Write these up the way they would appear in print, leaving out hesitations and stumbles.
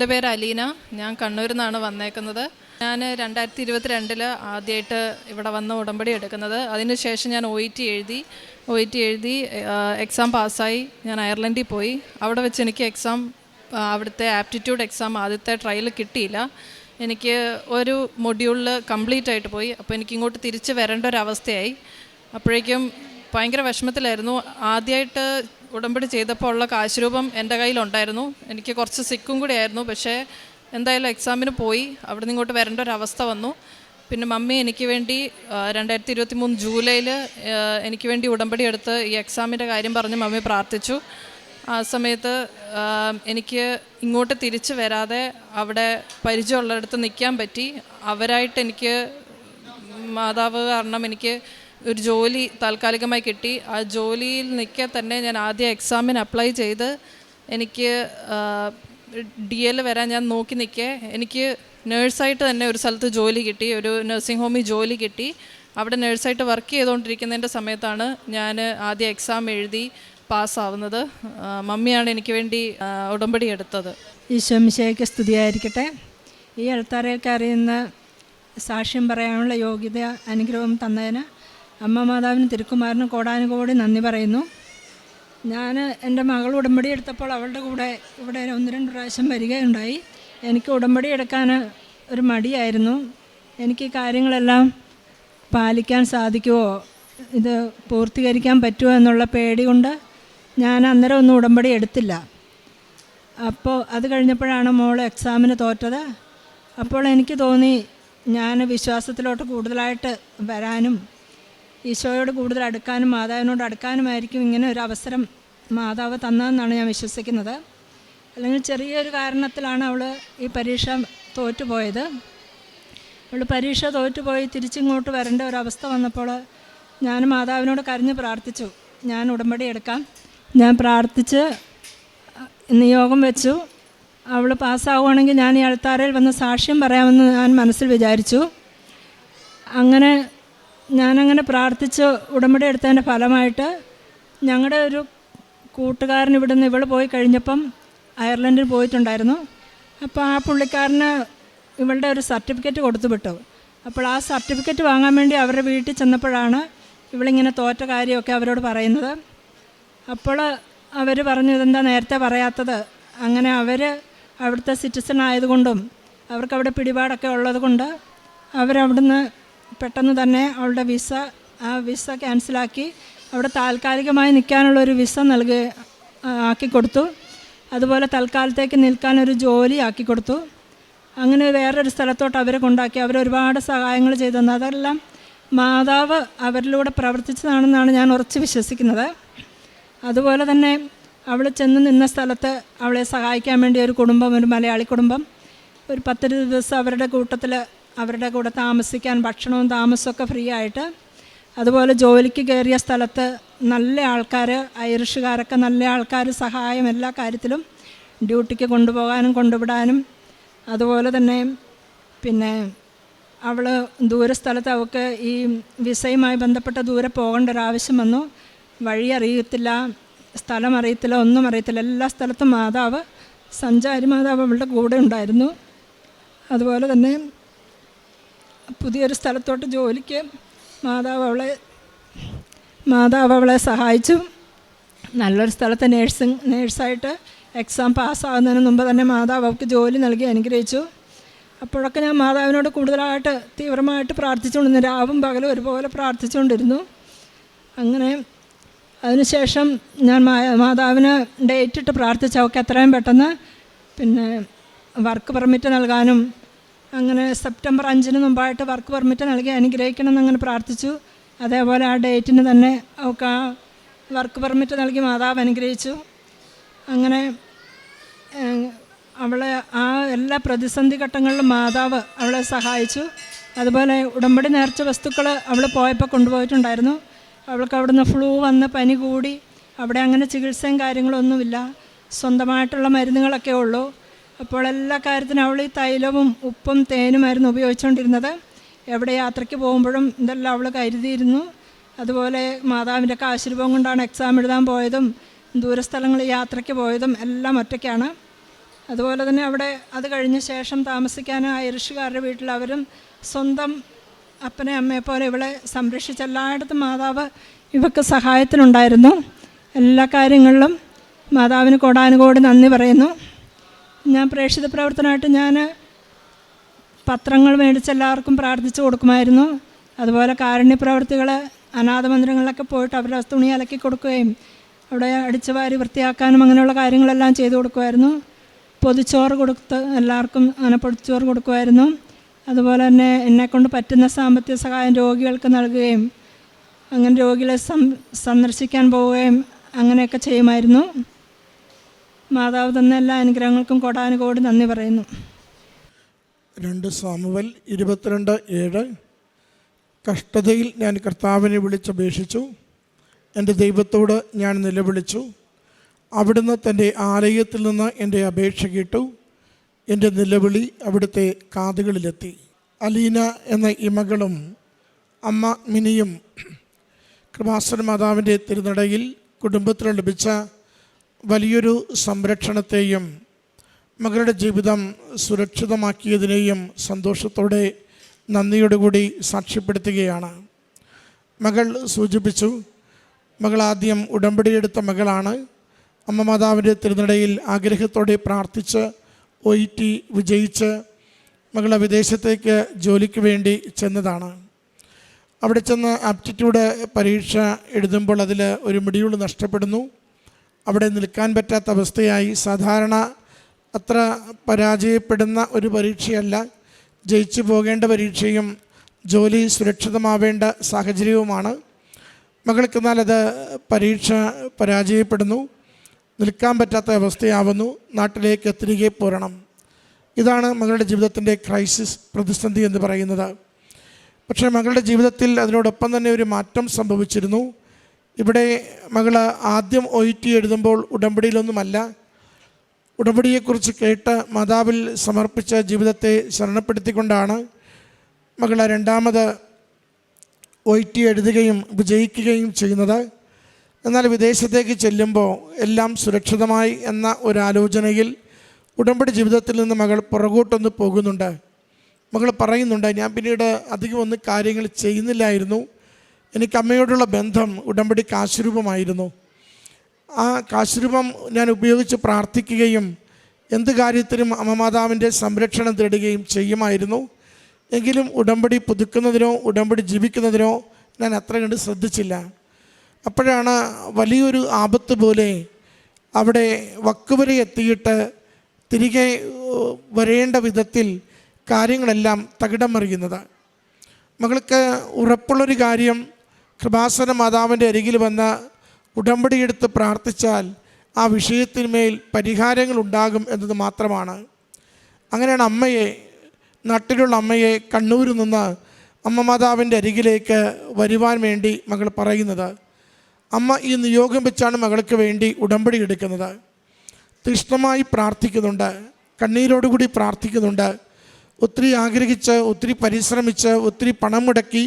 എൻ്റെ പേര് അലീന. ഞാൻ കണ്ണൂരിൽ നിന്നാണ് വന്നേക്കുന്നത്. ഞാൻ 2022 ആദ്യമായിട്ട് ഇവിടെ വന്ന് ഉടമ്പടി എടുക്കുന്നത്. അതിനുശേഷം ഞാൻ ഒ ഇ ടി എഴുതി എക്സാം പാസ്സായി. ഞാൻ അയർലൻഡിൽ പോയി. അവിടെ വെച്ച് എനിക്ക് അവിടുത്തെ ആപ്റ്റിറ്റ്യൂഡ് എക്സാം ആദ്യത്തെ ട്രയൽ കിട്ടിയില്ല. എനിക്ക് ഒരു മൊഡ്യൂളിൽ കംപ്ലീറ്റ് ആയിട്ട് പോയി. അപ്പോൾ എനിക്ക് ഇങ്ങോട്ട് തിരിച്ച് വരേണ്ട ഒരവസ്ഥയായി. അപ്പോഴേക്കും ഭയങ്കര വിഷമത്തിലായിരുന്നു. ആദ്യമായിട്ട് ഉടമ്പടി ചെയ്തപ്പോൾ ഉള്ള കാശ് രൂപം എൻ്റെ കയ്യിലുണ്ടായിരുന്നു. എനിക്ക് കുറച്ച് സിക്കും കൂടി ആയിരുന്നു. പക്ഷേ എന്തായാലും എക്സാമിന് പോയി. അവിടെ നിന്ന് ഇങ്ങോട്ട് വരേണ്ട ഒരവസ്ഥ വന്നു. പിന്നെ മമ്മി എനിക്ക് വേണ്ടി 2023 ജൂലൈയിൽ എനിക്ക് വേണ്ടി ഉടമ്പടി എടുത്ത് ഈ എക്സാമിൻ്റെ കാര്യം പറഞ്ഞ് മമ്മി പ്രാർത്ഥിച്ചു. ആ സമയത്ത് എനിക്ക് ഇങ്ങോട്ട് തിരിച്ച് വരാതെ അവിടെ പരിചയമുള്ളിടത്ത് നിൽക്കാൻ പറ്റി. അവരായിട്ട് എനിക്ക് മാതാവ് കാരണം എനിക്ക് ഒരു ജോലി താൽക്കാലികമായി കിട്ടി. ആ ജോലിയിൽ നിൽക്കെ തന്നെ ഞാൻ ആദ്യം എക്സാമിന് അപ്ലൈ ചെയ്ത് എനിക്ക് DL വരാൻ ഞാൻ നോക്കി നിൽക്കെ എനിക്ക് നേഴ്സായിട്ട് തന്നെ ഒരു സ്ഥലത്ത് ജോലി കിട്ടി. ഒരു നഴ്സിംഗ് ഹോമിൽ ജോലി കിട്ടി. അവിടെ നേഴ്സായിട്ട് വർക്ക് ചെയ്തുകൊണ്ടിരിക്കുന്നതിൻ്റെ സമയത്താണ് ഞാൻ ആദ്യം എക്സാം എഴുതി പാസ്സാവുന്നത്. മമ്മിയാണ് എനിക്ക് വേണ്ടി ഉടമ്പടി എടുത്തത്. ഈശോ മിശിഹായ്ക്ക് സ്തുതിയായിരിക്കട്ടെ. ഈ എഴുത്താരയൊക്കെ അറിയുന്ന സാക്ഷ്യം പറയാനുള്ള യോഗ്യത അനുഗ്രഹം തന്നതിന് അമ്മ മാതാവിനും തിരുക്കുമാരനും കോടാനുകോടി നന്ദി പറയുന്നു. ഞാൻ എൻ്റെ മകൾ ഉടമ്പടി എടുത്തപ്പോൾ അവളുടെ കൂടെ ഇവിടെ 1-2 പ്രാവശ്യം വരികയുണ്ടായി. എനിക്ക് ഉടമ്പടി എടുക്കാൻ ഒരു മടിയായിരുന്നു. എനിക്ക് കാര്യങ്ങളെല്ലാം പാലിക്കാൻ സാധിക്കുമോ, ഇത് പൂർത്തീകരിക്കാൻ പറ്റുമോ എന്നുള്ള പേടി കൊണ്ട് ഞാൻ അന്നേരം ഒന്നും ഉടമ്പടി എടുത്തില്ല. അപ്പോൾ അത് കഴിഞ്ഞപ്പോഴാണ് മോൾ എക്സാമിന് തോറ്റത്. അപ്പോൾ എനിക്ക് തോന്നി ഞാൻ വിശ്വാസത്തിലോട്ട് കൂടുതലായിട്ട് വരാനും ഈശോയോട് കൂടുതൽ അടുക്കാനും മാതാവിനോട് അടുക്കാനുമായിരിക്കും ഇങ്ങനെ ഒരു അവസരം മാതാവ് തന്നതെന്നാണ് ഞാൻ വിശ്വസിക്കുന്നത്. അല്ലെങ്കിൽ ചെറിയൊരു കാരണത്തിലാണ് അവൾ ഈ പരീക്ഷ തോറ്റുപോയത്. അവൾ പരീക്ഷ തോറ്റുപോയി തിരിച്ചിങ്ങോട്ട് വരേണ്ട ഒരവസ്ഥ വന്നപ്പോൾ ഞാൻ മാതാവിനോട് കരഞ്ഞ് പ്രാർത്ഥിച്ചു, ഞാൻ ഉടമ്പടി എടുക്കാം. ഞാൻ പ്രാർത്ഥിച്ച് നിയോഗം വെച്ചു. അവൾ പാസ്സാവുകയാണെങ്കിൽ ഞാൻ ഈ അൾത്താരയിൽ വന്ന് സാക്ഷ്യം പറയാമെന്ന് ഞാൻ മനസ്സിൽ വിചാരിച്ചു. ഞാനങ്ങനെ പ്രാർത്ഥിച്ച് ഉടമ്പടി എടുത്തതിൻ്റെ ഫലമായിട്ട് ഞങ്ങളുടെ ഒരു കൂട്ടുകാരൻ ഇവിടുന്ന് ഇവൾ പോയി കഴിഞ്ഞപ്പം അയർലൻഡിൽ പോയിട്ടുണ്ടായിരുന്നു. അപ്പോൾ ആ പുള്ളിക്കാരന് ഇവളുടെ ഒരു സർട്ടിഫിക്കറ്റ് കൊടുത്തു വിട്ടു. അപ്പോൾ ആ സർട്ടിഫിക്കറ്റ് വാങ്ങാൻ വേണ്ടി അവരുടെ വീട്ടിൽ ചെന്നപ്പോഴാണ് ഇവളിങ്ങനെ തോറ്റ കാര്യമൊക്കെ അവരോട് പറയുന്നത്. അപ്പോൾ അവർ പറഞ്ഞു, ഇതെന്താ നേരത്തെ പറയാത്തത്? അങ്ങനെ അവർ അവിടുത്തെ സിറ്റിസൺ ആയതുകൊണ്ടും അവർക്കവിടെ പിടിപാടൊക്കെ ഉള്ളത് കൊണ്ട് അവരവിടുന്ന് പെട്ടെന്ന് തന്നെ അവളുടെ വിസ ക്യാൻസലാക്കി അവിടെ താൽക്കാലികമായി നിൽക്കാനുള്ളൊരു വിസ ആക്കിക്കൊടുത്തു. അതുപോലെ തൽക്കാലത്തേക്ക് നിൽക്കാനൊരു ജോലി ആക്കിക്കൊടുത്തു. അങ്ങനെ വേറൊരു സ്ഥലത്തോട്ട് അവരെ കൊണ്ടാക്കി. അവരൊരുപാട് സഹായങ്ങൾ ചെയ്തു തന്നു. അതെല്ലാം മാതാവ് അവരിലൂടെ പ്രവർത്തിച്ചതാണെന്നാണ് ഞാൻ ഉറച്ച് വിശ്വസിക്കുന്നത്. അതുപോലെ തന്നെ അവൾ ചെന്ന് നിന്ന സ്ഥലത്ത് അവളെ സഹായിക്കാൻ വേണ്ടി ഒരു മലയാളി കുടുംബം ഒരു 10 ദിവസം അവരുടെ കൂടെ താമസിക്കാൻ ഭക്ഷണവും താമസമൊക്കെ ഫ്രീ ആയിട്ട്, അതുപോലെ ജോലിക്ക് കയറിയ സ്ഥലത്ത് നല്ല ആൾക്കാർ, ഐറിഷുകാരൊക്കെ നല്ല ആൾക്കാർ സഹായം എല്ലാ കാര്യത്തിലും ഡ്യൂട്ടിക്ക് കൊണ്ടുപോകാനും കൊണ്ടുവിടാനും. അതുപോലെ തന്നെ പിന്നെ അവൾ ദൂരസ്ഥലത്ത് അവൾക്ക് ഈ വിസയുമായി ബന്ധപ്പെട്ട ദൂരെ പോകേണ്ട ഒരാവശ്യം വന്നു. വഴി അറിയത്തില്ല, സ്ഥലം അറിയത്തില്ല, ഒന്നും അറിയത്തില്ല. എല്ലാ സ്ഥലത്തും സഞ്ചാരി മാതാവ് അവളുടെ കൂടെ ഉണ്ടായിരുന്നു. അതുപോലെ തന്നെ പുതിയൊരു സ്ഥലത്തോട്ട് ജോലിക്ക് മാതാവ് അവളെ സഹായിച്ചു. നല്ലൊരു സ്ഥലത്ത് നേഴ്സായിട്ട് എക്സാം പാസ്സാകുന്നതിന് മുമ്പ് തന്നെ മാതാവ് അവൾക്ക് ജോലി നൽകി അനുഗ്രഹിച്ചു. അപ്പോഴൊക്കെ ഞാൻ മാതാവിനോട് കൂടുതലായിട്ട് തീവ്രമായിട്ട് പ്രാർത്ഥിച്ചുകൊണ്ടിരുന്നു. രാവും പകലും ഒരുപോലെ പ്രാർത്ഥിച്ചുകൊണ്ടിരുന്നു. അങ്ങനെ അതിനുശേഷം ഞാൻ മാതാവിന് ഡേറ്റ് ഇട്ട് പ്രാർത്ഥിച്ചു അവൾക്ക് എത്രയും പെട്ടെന്ന് പിന്നെ വർക്ക് പെർമിറ്റ് നൽകാനും. അങ്ങനെ സെപ്റ്റംബർ 5 മുമ്പായിട്ട് വർക്ക് പെർമിറ്റ് നൽകി അനുഗ്രഹിക്കണം എന്നങ്ങനെ പ്രാർത്ഥിച്ചു. അതേപോലെ ആ ഡേറ്റിന് തന്നെ അവൾക്ക് ആ വർക്ക് പെർമിറ്റ് നൽകി മാതാവ് അനുഗ്രഹിച്ചു. അങ്ങനെ അവളെ ആ എല്ലാ പ്രതിസന്ധി ഘട്ടങ്ങളിലും മാതാവ് അവളെ സഹായിച്ചു. അതുപോലെ ഉടമ്പടി നേർച്ച വസ്തുക്കൾ അവൾ പോയപ്പോൾ കൊണ്ടുപോയിട്ടുണ്ടായിരുന്നു. അവൾക്ക് അവിടുന്ന് ഫ്ലൂ വന്ന് പനി കൂടി അവിടെ അങ്ങനെ ചികിത്സയും കാര്യങ്ങളൊന്നുമില്ല, സ്വന്തമായിട്ടുള്ള മരുന്നുകളൊക്കെ ഉള്ളൂ. അപ്പോൾ എല്ലാ കാര്യത്തിനും അവൾ ഈ തൈലവും ഉപ്പും തേനുമായിരുന്നു ഉപയോഗിച്ചുകൊണ്ടിരുന്നത്. എവിടെ യാത്രയ്ക്ക് പോകുമ്പോഴും ഇതെല്ലാം അവൾ കരുതിയിരുന്നു. അതുപോലെ മാതാവിൻ്റെ കാശുരൂപം കൊണ്ടാണ് എക്സാം എഴുതാൻ പോയതും ദൂരസ്ഥലങ്ങളിൽ യാത്രയ്ക്ക് പോയതും എല്ലാം ഒറ്റയ്ക്കാണ്. അതുപോലെ തന്നെ അവിടെ അത് കഴിഞ്ഞ ശേഷം താമസിക്കാൻ ഐറിഷുകാരുടെ വീട്ടിൽ അവരും സ്വന്തം അപ്പനെ അമ്മയെ പോലെ ഇവളെ സംരക്ഷിച്ച എല്ലായിടത്തും മാതാവ് ഇവർക്ക് സഹായത്തിനുണ്ടായിരുന്നു. എല്ലാ കാര്യങ്ങളിലും മാതാവിന് കോടാനുകോടി നന്ദി പറയുന്നു. ഞാൻ പ്രേക്ഷിത പ്രവർത്തനമായിട്ട് ഞാൻ പത്രങ്ങൾ മേടിച്ച് എല്ലാവർക്കും പ്രാർത്ഥിച്ചു കൊടുക്കുമായിരുന്നു. അതുപോലെ കാരുണ്യ പ്രവർത്തികൾ അനാഥ മന്ദിരങ്ങളിലൊക്കെ പോയിട്ട് അവരുടെ തുണി അലക്കി കൊടുക്കുകയും അവിടെ അടിച്ചു വാരി വൃത്തിയാക്കാനും അങ്ങനെയുള്ള കാര്യങ്ങളെല്ലാം ചെയ്തു കൊടുക്കുമായിരുന്നു. പൊതിച്ചോറ് കൊടുത്ത് എല്ലാവർക്കും അങ്ങനെ പൊതിച്ചോറ് കൊടുക്കുമായിരുന്നു. അതുപോലെ തന്നെ എന്നെക്കൊണ്ട് പറ്റുന്ന സാമ്പത്തിക സഹായം രോഗികൾക്ക് നൽകുകയും അങ്ങനെ രോഗികളെ സന്ദർശിക്കാൻ പോവുകയും അങ്ങനെയൊക്കെ ചെയ്യുമായിരുന്നു. മാതാവ് തന്ന എല്ലാ അനുഗ്രഹങ്ങൾക്കും കോടാനുകോടി നന്ദി പറയുന്നു. 2 സാമുവേൽ 22:7 കഷ്ടതയിൽ ഞാൻ കർത്താവിനെ വിളിച്ചപേക്ഷിച്ചു, എൻ്റെ ദൈവത്തോട് ഞാൻ നിലവിളിച്ചു. അവിടുന്ന് തൻ്റെ ആലയത്തിൽ നിന്ന് എൻ്റെ അപേക്ഷ കേട്ടു. എൻ്റെ നിലവിളി അവിടുത്തെ കാതുകളിലെത്തി. അലീന എന്ന ഈ മകളും അമ്മ മിനിയും കൃപാസന മാതാവിൻ്റെ തിരുനടയിൽ കുടുംബത്തിന് ലഭിച്ച വലിയൊരു സംരക്ഷണത്തെയും മകളുടെ ജീവിതം സുരക്ഷിതമാക്കിയതിനെയും സന്തോഷത്തോടെ നന്ദിയോടുകൂടി സാക്ഷ്യപ്പെടുത്തുകയാണ്. മകൾ സൂചിപ്പിച്ചു, മകൾ ആദ്യം ഉടമ്പടിയെടുത്ത മകളാണ്. അമ്മ മാതാവിൻ്റെ തിരുനടയിൽ ആഗ്രഹത്തോടെ പ്രാർത്ഥിച്ച് OET വിജയിച്ച് മകൾ വിദേശത്തേക്ക് ജോലിക്ക് വേണ്ടി ചെന്നതാണ്. അവിടെ ചെന്ന് ആപ്റ്റിറ്റ്യൂഡ് പരീക്ഷ എഴുതുമ്പോൾ അതിൽ ഒരു മൊഡ്യൂൾ നഷ്ടപ്പെടുന്നു. അവിടെ നിൽക്കാൻ പറ്റാത്ത അവസ്ഥയായി. സാധാരണ അത്ര പരാജയപ്പെടുന്ന ഒരു പരീക്ഷയല്ല, ജയിച്ചു പോകേണ്ട പരീക്ഷയും ജോലി സുരക്ഷിതമാവേണ്ട സാഹചര്യവുമാണ്. മകൾക്ക് എന്നാൽ അത് പരീക്ഷ പരാജയപ്പെടുന്നു, നിൽക്കാൻ പറ്റാത്ത അവസ്ഥയാവുന്നു. നാട്ടിലേക്ക് തിരികെ പോരണം. ഇതാണ് മകളുടെ ജീവിതത്തിൻ്റെ ക്രൈസിസ്, പ്രതിസന്ധി എന്ന് പറയുന്നത്. പക്ഷേ മകളുടെ ജീവിതത്തിൽ അതിനോടൊപ്പം തന്നെ ഒരു മാറ്റം സംഭവിച്ചിരുന്നു. ഇവിടെ മകൾ ആദ്യം OET എഴുതുമ്പോൾ ഉടമ്പടിയിലൊന്നുമല്ല. ഉടമ്പടിയെക്കുറിച്ച് കേട്ട് മാതാവിൽ സമർപ്പിച്ച ജീവിതത്തെ ശരണപ്പെടുത്തിക്കൊണ്ടാണ് മകൾ രണ്ടാമത് OET എഴുതുകയും വിജയിക്കുകയും ചെയ്യുന്നത്. എന്നാൽ വിദേശത്തേക്ക് ചെല്ലുമ്പോൾ എല്ലാം സുരക്ഷിതമായി എന്ന ഒരാലോചനയിൽ ഉടമ്പടി ജീവിതത്തിൽ നിന്ന് മകൾ പുറകോട്ടൊന്ന് പോകുന്നുണ്ട്. മകൾ പറയുന്നുണ്ട്, ഞാൻ പിന്നീട് അധികം ഒന്നും കാര്യങ്ങൾ ചെയ്യുന്നില്ലായിരുന്നു. എനിക്ക് അമ്മയോടുള്ള ബന്ധം ഉടമ്പടി കാശുരൂപമായിരുന്നു. ആ കാശുരൂപം ഞാൻ ഉപയോഗിച്ച് പ്രാർത്ഥിക്കുകയും എന്ത് കാര്യത്തിനും അമ്മ മാതാവിൻ്റെ സംരക്ഷണം തേടുകയും ചെയ്യുമായിരുന്നു. എങ്കിലും ഉടമ്പടി പുതുക്കുന്നതിനോ ഉടമ്പടി ജീവിക്കുന്നതിനോ ഞാൻ അത്ര കണ്ട് ശ്രദ്ധിച്ചില്ല. അപ്പോഴാണ് വലിയൊരു ആപത്ത് പോലെ അവിടെ വക്കുവരെ എത്തിയിട്ട് തിരികെ വരേണ്ട വിധത്തിൽ കാര്യങ്ങളെല്ലാം തകിടം മറിയുന്നത്. മകൾക്ക് ഉറപ്പുള്ളൊരു കാര്യം, കൃപാസന മാതാവിൻ്റെ അരികിൽ വന്ന് ഉടമ്പടിയെടുത്ത് പ്രാർത്ഥിച്ചാൽ ആ വിഷയത്തിന്മേൽ പരിഹാരങ്ങളുണ്ടാകും എന്നത് മാത്രമാണ്. അങ്ങനെയാണ് അമ്മയെ, നാട്ടിലുള്ള അമ്മയെ കണ്ണൂരിൽ നിന്ന് അമ്മ മാതാവിൻ്റെ അരികിലേക്ക് വരുവാൻ വേണ്ടി മകൾ പറയുന്നത്. അമ്മ ഈ നിയോഗം വെച്ചാണ് മകൾക്ക് വേണ്ടി ഉടമ്പടി എടുക്കുന്നത്. തീഷ്ണമായി പ്രാർത്ഥിക്കുന്നുണ്ട്, കണ്ണീരോടുകൂടി പ്രാർത്ഥിക്കുന്നുണ്ട്. ഒത്തിരി ആഗ്രഹിച്ച്, ഒത്തിരി പരിശ്രമിച്ച്, ഒത്തിരി പണം മുടക്കി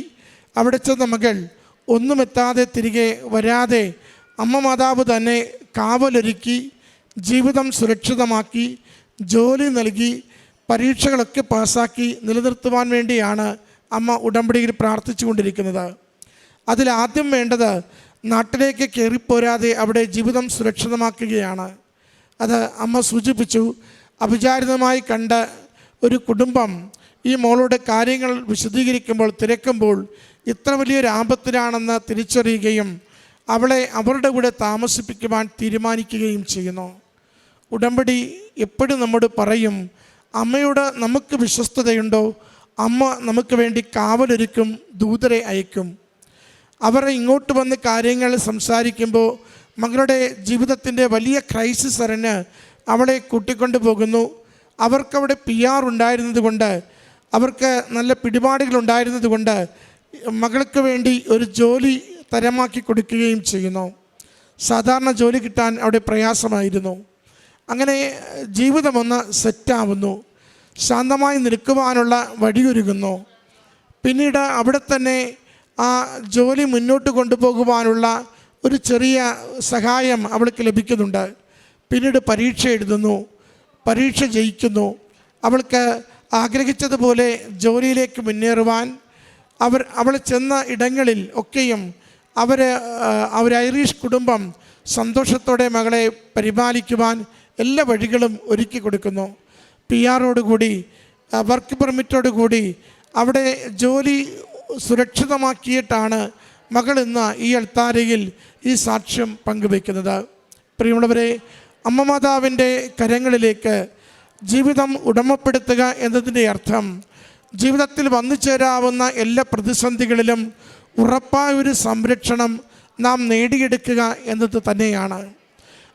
അവിടെ ചെന്ന മകൾ ഒന്നുമെത്താതെ തിരികെ വരാതെ അമ്മ മാതാവ് തന്നെ കാവലൊരുക്കി, ജീവിതം സുരക്ഷിതമാക്കി, ജോലി നൽകി, പരീക്ഷകളൊക്കെ പാസ്സാക്കി നിലനിർത്തുവാൻ വേണ്ടിയാണ് അമ്മ ഉടമ്പടിയിൽ പ്രാർത്ഥിച്ചു കൊണ്ടിരിക്കുന്നത്. അതിലാദ്യം വേണ്ടത് നാട്ടിലേക്ക് കയറിപ്പോരാതെ അവിടെ ജീവിതം സുരക്ഷിതമാക്കുകയാണ്. അത് അമ്മ സൂചിപ്പിച്ചു. അവിചാരിതമായി കണ്ട ഒരു കുടുംബം ഈ മോളുടെ കാര്യങ്ങൾ വിശദീകരിക്കുമ്പോൾ, തിരക്കുമ്പോൾ ഇത്ര വലിയൊരു ആപത്തിലാണെന്ന് തിരിച്ചറിയുകയും അവളെ അവരുടെ കൂടെ താമസിപ്പിക്കുവാൻ തീരുമാനിക്കുകയും ചെയ്യുന്നു. ഉടമ്പടി എപ്പോഴും നമ്മോട് പറയും, അമ്മയോട് നമുക്ക് വിശ്വസ്തതയുണ്ടോ, അമ്മ നമുക്ക് വേണ്ടി കാവലൊരുക്കും, ദൂതരെ അയക്കും. അവർ ഇങ്ങോട്ട് വന്ന് കാര്യങ്ങൾ സംസാരിക്കുമ്പോൾ മകളുടെ ജീവിതത്തിൻ്റെ വലിയ ക്രൈസിസ് അറിഞ്ഞ് അവളെ കൂട്ടിക്കൊണ്ടു പോകുന്നു. അവർക്കവിടെ PR ഉണ്ടായിരുന്നത് കൊണ്ട്, അവർക്ക് നല്ല പിടിപാടുകളുണ്ടായിരുന്നത് കൊണ്ട് മകൾക്ക് വേണ്ടി ഒരു ജോലി തരമാക്കി കൊടുക്കുകയും ചെയ്യുന്നു. സാധാരണ ജോലി കിട്ടാൻ അവിടെ പ്രയാസമായിരുന്നു. അങ്ങനെ ജീവിതമൊന്ന് സെറ്റാവുന്നു, ശാന്തമായി നിൽക്കുവാനുള്ള വഴിയൊരുങ്ങുന്നു. പിന്നീട് അവിടെ തന്നെ ആ ജോലി മുന്നോട്ട് കൊണ്ടുപോകുവാനുള്ള ഒരു ചെറിയ സഹായം അവൾക്ക് ലഭിക്കുന്നുണ്ട്. പിന്നീട് പരീക്ഷ എഴുതുന്നു. പരീക്ഷ ജയിക്കുന്നു. അവൾക്ക് ആഗ്രഹിച്ചതുപോലെ ജോലിയിലേക്ക് മുന്നേറുവാൻ അവൾ ചെന്ന ഇടങ്ങളിൽ ഒക്കെയും അവർ ഐറിഷ് കുടുംബം സന്തോഷത്തോടെ മകളെ പരിപാലിക്കുവാൻ എല്ലാ വഴികളും ഒരുക്കി കൊടുക്കുന്നു. PR വർക്ക് പെർമിറ്റോടുകൂടി അവിടെ ജോലി സുരക്ഷിതമാക്കിയിട്ടാണ് മകൾ ഇന്ന് ഈ അൾത്താരയിൽ ഈ സാക്ഷ്യം പങ്കുവയ്ക്കുന്നത്. പ്രിയമുള്ളവരെ, അമ്മ മാതാവിൻ്റെ കരങ്ങളിലേക്ക് ജീവിതം ഉടമപ്പെടുത്തുക എന്നതിൻ്റെ അർത്ഥം ജീവിതത്തിൽ വന്നു ചേരാവുന്ന എല്ലാ പ്രതിസന്ധികളിലും ഉറപ്പായ ഒരു സംരക്ഷണം നാം നേടിയെടുക്കുക എന്നത് തന്നെയാണ്.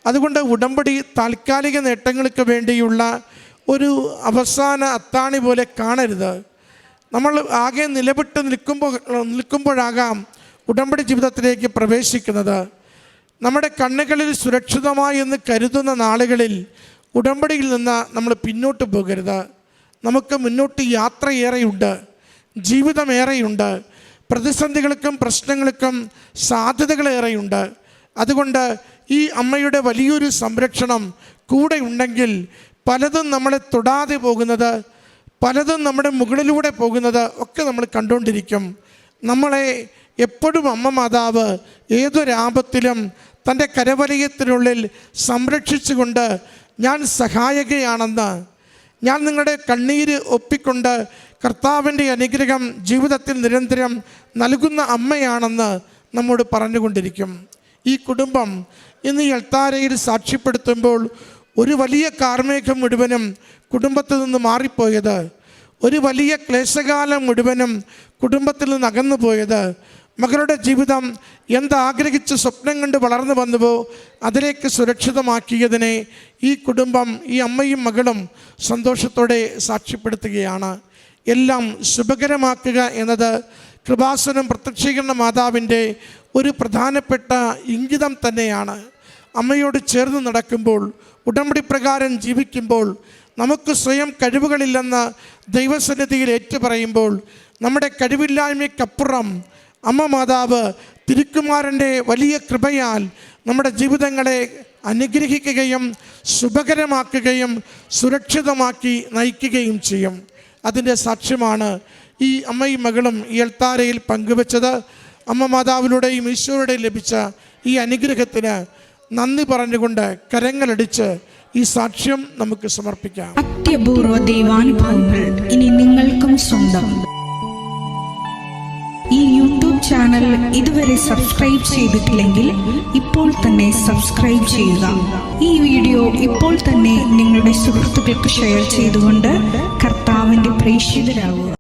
അതുകൊണ്ട് ഉടമ്പടി താൽക്കാലിക നേട്ടങ്ങൾക്ക് വേണ്ടിയുള്ള ഒരു അവസാന അത്താണി പോലെ കാണരുത്. നമ്മൾ ആകെ നിലവിട്ട് നിൽക്കുമ്പോഴാകാം ഉടമ്പടി ജീവിതത്തിലേക്ക് പ്രവേശിക്കുന്നത്. നമ്മുടെ കണ്ണുകളിൽ സുരക്ഷിതമായി എന്ന് കരുതുന്ന നാളുകളിൽ ഉടമ്പടിയിൽ നിന്ന് നമ്മൾ പിന്നോട്ട് പോകരുത്. നമുക്ക് മുന്നോട്ട് യാത്രയേറെയുണ്ട്, ജീവിതമേറെയുണ്ട്, പ്രതിസന്ധികൾക്കും പ്രശ്നങ്ങൾക്കും സാധ്യതകളേറെയുണ്ട്. അതുകൊണ്ട് ഈ അമ്മയുടെ വലിയൊരു സംരക്ഷണം കൂടെ ഉണ്ടെങ്കിൽ പലതും നമ്മളെ തൊടാതെ പോകുന്നത്, പലതും നമ്മുടെ മുകളിലൂടെ പോകുന്നത് ഒക്കെ നമ്മൾ കണ്ടുകൊണ്ടിരിക്കും. നമ്മളെ എപ്പോഴും അമ്മ മാതാവ് ഏതൊരാപത്തിലും തൻ്റെ കരവലയത്തിനുള്ളിൽ സംരക്ഷിച്ചുകൊണ്ട് ഞാൻ സഹായകയാണെന്ന്, ഞാൻ നിങ്ങളുടെ കണ്ണീര് ഒപ്പിക്കൊണ്ട് കർത്താവിൻ്റെ അനുഗ്രഹം ജീവിതത്തിൽ നിരന്തരം നൽകുന്ന അമ്മയാണെന്ന് നമ്മോട് പറഞ്ഞുകൊണ്ടിരിക്കും. ഈ കുടുംബം ഇന്ന് ഈ അൾത്താരയിൽ സാക്ഷ്യപ്പെടുത്തുമ്പോൾ ഒരു വലിയ കാർമേഘം മുഴുവനും കുടുംബത്തിൽ നിന്ന് മാറിപ്പോയത്, ഒരു വലിയ ക്ലേശകാലം മുഴുവനും കുടുംബത്തിൽ നിന്ന് അകന്നു പോയത്, മകളുടെ ജീവിതം എന്താഗ്രഹിച്ച് സ്വപ്നം കണ്ട് വളർന്നു വന്നുവോ അതിലേക്ക് സുരക്ഷിതമാക്കിയതിനെ ഈ കുടുംബം, ഈ അമ്മയും മകളും സന്തോഷത്തോടെ സാക്ഷ്യപ്പെടുത്തുകയാണ്. എല്ലാം ശുഭകരമാക്കുക എന്നത് കൃപാസനം പ്രത്യക്ഷീകരണ മാതാവിൻ്റെ ഒരു പ്രധാനപ്പെട്ട ഇംഗിതം തന്നെയാണ്. അമ്മയോട് ചേർന്ന് നടക്കുമ്പോൾ, ഉടമ്പടി പ്രകാരം ജീവിക്കുമ്പോൾ, നമുക്ക് സ്വയം കഴിവുകളില്ലെന്ന് ദൈവസന്നിധിയിൽ ഏറ്റുപറയുമ്പോൾ, നമ്മുടെ കഴിവില്ലായ്മയ്ക്കപ്പുറം അമ്മ മാതാവ് തിരുക്കുമാരൻ്റെ വലിയ കൃപയാൽ നമ്മുടെ ജീവിതങ്ങളെ അനുഗ്രഹിക്കുകയും ശുഭകരമാക്കുകയും സുരക്ഷിതമാക്കി നയിക്കുകയും ചെയ്യും. അതിൻ്റെ സാക്ഷ്യമാണ് ഈ അമ്മയും മകളും ഈ അൾത്താരയിൽ പങ്കുവച്ചത്. അമ്മ മാതാവിലൂടെയും ഈശോയുടെയും ലഭിച്ച ഈ അനുഗ്രഹത്തിന് നന്ദി പറഞ്ഞുകൊണ്ട് കരങ്ങളടിച്ച് ഈ സാക്ഷ്യം നമുക്ക് സമർപ്പിക്കാം. അത്യപൂർവ ദൈവാനുഭവങ്ങൾ ഇനി നിങ്ങൾക്കും സ്വന്തം. ഈ യൂട്യൂബ് ചാനൽ ഇതുവരെ സബ്സ്ക്രൈബ് ചെയ്തിട്ടില്ലെങ്കിൽ ഇപ്പോൾ തന്നെ സബ്സ്ക്രൈബ് ചെയ്യുക. ഈ വീഡിയോ ഇപ്പോൾ തന്നെ നിങ്ങളുടെ സുഹൃത്തുക്കൾക്ക് ഷെയർ ചെയ്തുകൊണ്ട് കർത്താവിൻ്റെ പ്രേക്ഷിതരാകുക.